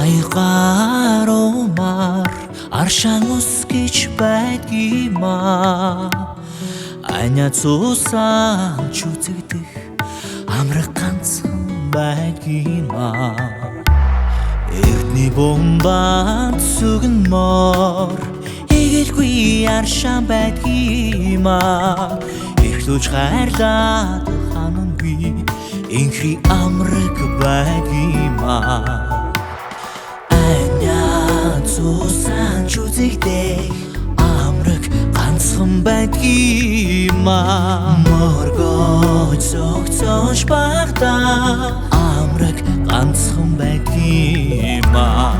Айгарумар аршан үскэж байдгиймаа Аня цусан чүцэгдэх амрах ганцхан байдгиймаа Эрдний бомбанд сүгнмор Эгэлгүй аршан байдгиймаа Эхлүүлж хайрлаад ханангүй Инхри амраг байдгиймаа Цусан чүзэгдэх амраг ганцхан байдгиймаа Моргож зогцож багтаа амраг ганцхан байдгиймаа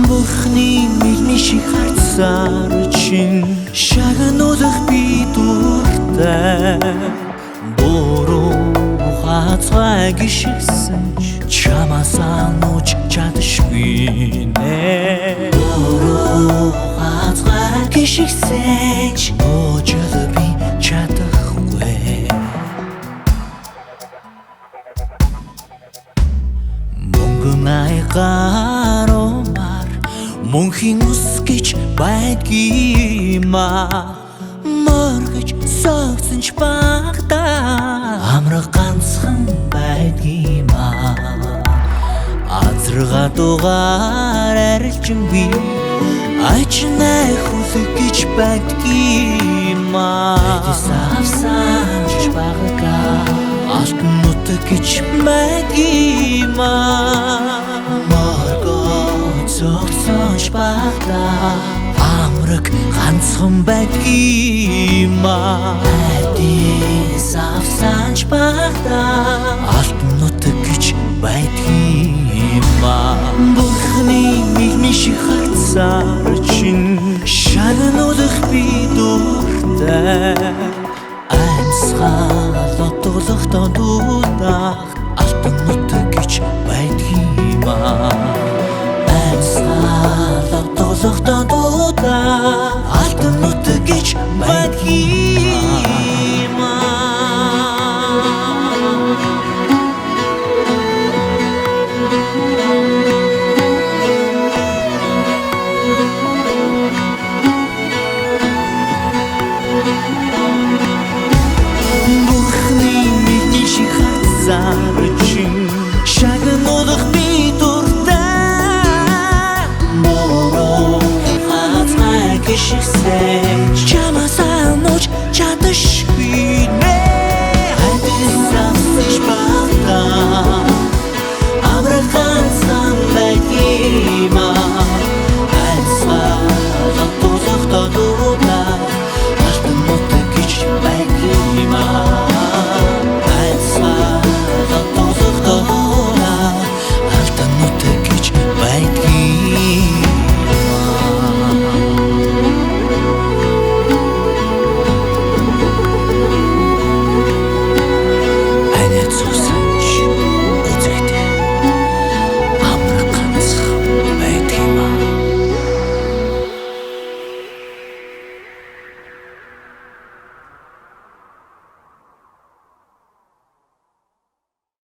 Бурхны мэлний шиг харцаар чин шагнуулах би дуртай Буруу хацгай гიშгсэн чамаас нууж чадшгүй нэ Буруу хацгай гიშгсэн нууж би чадахгүй Мөнгөн айгарумар мөнхийн үскэж байдгиймаа Моргож согцсон ч багтаа амрах ганцхан байдгиймаа Азрага дугаар арилжингүй Ачнай хүлэг гэж байдгиймаа Эдис авсан ч багтаа алтан нутаг гэж байдгиймаа Моргож согцсон ч багтаа амраг ганцхан байдгиймаа Эдис авсан ч багтаа алтан нутаг гэж байдгиймаа Бурхны мэлний шиг харцаар чин шагнуулах би дуртай Амьсгал отголохтон дуудах алтан нутаг гэж байдгиймаа Амьсгал отголохтон дуудах алтан нутаг гэж байдгиймаа